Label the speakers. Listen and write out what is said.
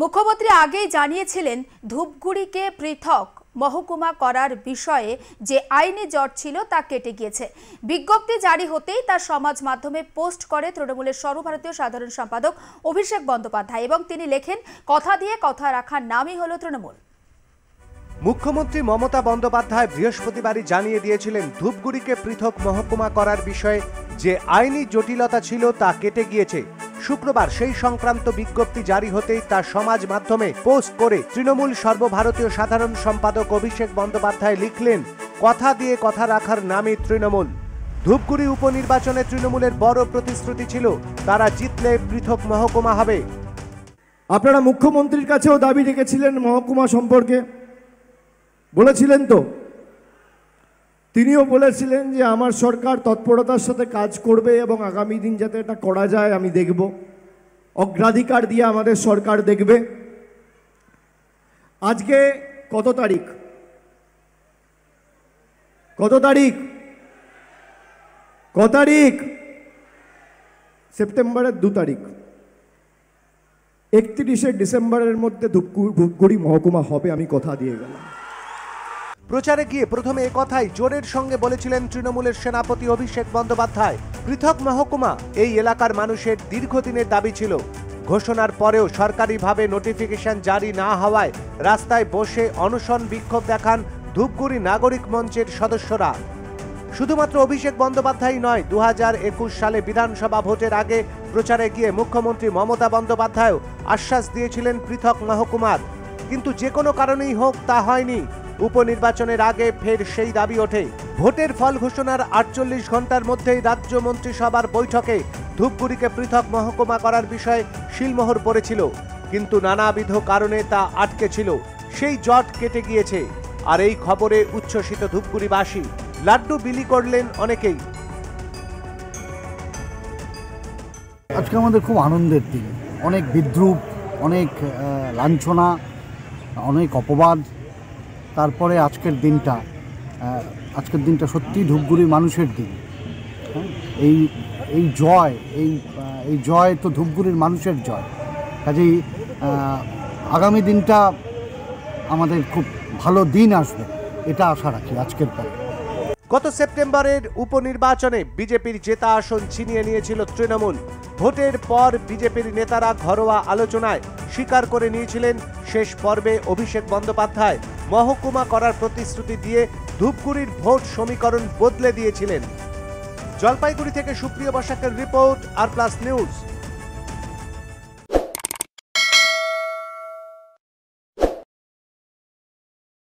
Speaker 1: মুখ্যমন্ত্রী আগেই জানিয়েছিলেন ধূপগুড়িকে পৃথক মহকুমা করার বিষয়ে যে আইনি জট ছিল তা কেটে গিয়েছে। বিজ্ঞপ্তি জারি হতেই তার সমাজ মাধ্যমে পোস্ট করে তৃণমূলের সর্বভারতীয় সাধারণ সম্পাদক অভিষেক বন্দ্যোপাধ্যায় এবং তিনি লেখেন, কথা দিয়ে কথা রাখার নামই হলো তৃণমূল।
Speaker 2: মুখ্যমন্ত্রী মমতা বন্দ্যোপাধ্যায় বৃহস্পতিবারই জানিয়ে দিয়েছিলেন ধূপগুড়িকে পৃথক মহকুমা করার বিষয়ে যে আইনি জটিলতা ছিল তা কেটে গিয়েছে। শুক্রবার সেই সংক্রান্ত বিজ্ঞপ্তি জারি হতেই তার সমাজ মাধ্যমে পোস্ট করে তৃণমূল সর্বভারতীয় সাধারণ সম্পাদক অভিষেক বন্দ্যোপাধ্যায় লিখলেন, কথা দিয়ে কথা রাখার নামই তৃণমূল। ধূপগুড়ি উপনির্বাচনে তৃণমূলের বড় প্রতিশ্রুতি ছিল তারা জিতলে পৃথক মহকুমা হবে।
Speaker 3: আপনারা মুখ্যমন্ত্রীর কাছেও দাবি রেখেছিলেন মহকুমা সম্পর্কে, বলেছিলেন তো, তিনিও বলেছিলেন যে আমার সরকার তৎপরতার সাথে কাজ করবে এবং আগামী দিন যাতে এটা করা যায় আমি দেখব, অগ্রাধিকার দিয়ে আমাদের সরকার দেখবে। আজকে কত তারিখ? সেপ্টেম্বরের 2 তারিখ। 31শে ডিসেম্বরের মধ্যে ধূপগুড়ি মহকুমা হবে, আমি কথা দিয়ে গেলাম।
Speaker 2: প্রচারে গিয়ে প্রথমে একথাই জোরের সঙ্গে বলেছিলেন তৃণমূলের সেনাপতি অভিষেক বন্দ্যোপাধ্যায়। পৃথক মহকুমা এই এলাকার মানুষের দীর্ঘদিনের দাবি ছিল। ঘোষণার পরেও সরকারিভাবে নোটিফিকেশন জারি না হওয়ায় রাস্তায় বসে অনশন বিক্ষোভ দেখান ধূপগুড়ি নাগরিক মঞ্চের সদস্যরা। শুধুমাত্র অভিষেক বন্দ্যোপাধ্যায় নয়, 2021 সালে বিধানসভা ভোটের আগে প্রচারে গিয়ে মুখ্যমন্ত্রী মমতা বন্দ্যোপাধ্যায়ও আশ্বাস দিয়েছিলেন পৃথক মহকুমার। কিন্তু যে কোনো কারণেই হোক তা হয়নি। উপনির্বাচনের আগে ফের সেই দাবি ওঠে। ভোটের ফল ঘোষণার 48 ঘন্টার মধ্যেই রাজ্য মন্ত্রিসভার বৈঠকে ধূপগুড়িকে পৃথক মহকুমা করার বিষয়ে শিলমোহর পড়েছিল, কিন্তু নানাবিধ কারণে তা আটকে ছিল। সেই জট কেটে গিয়েছে। আর এই খবরে উচ্ছ্বসিত ধূপগুড়িবাসী, লাড্ডু বিলি করলেন অনেকেই।
Speaker 4: আজকে আমাদের খুব আনন্দের দিন। অনেক বিদ্রুপ, অনেক লাঞ্ছনা, অনেক অপবাদ, তারপরে আজকের দিনটা সত্যি ধূপগুড়ির মানুষের দিন। এই জয় তো ধূপগুড়ির মানুষের জয়। কাজেই আগামী দিনটা আমাদের খুব ভালো দিন আসবে, এটা আশা রাখি আজকের পরে।
Speaker 2: গত সেপ্টেম্বরের উপনির্বাচনে বিজেপির জেতা আসন ছিনিয়ে নিয়েছিল তৃণমূল। ভোটের পর বিজেপির নেতারা ঘরোয়া আলোচনায় স্বীকার করে নিয়েছিলেন শেষ পর্বে অভিষেক বন্দ্যোপাধ্যায় মহকুমা করার প্রতিশ্রুতি দিয়ে ধূপগুড়ির ভোট সমীকরণ বদলে দিয়েছিলেন। জলপাইগুড়ি থেকে সুপ্রিয় বসাকের রিপোর্ট, আর প্লাস নিউজ।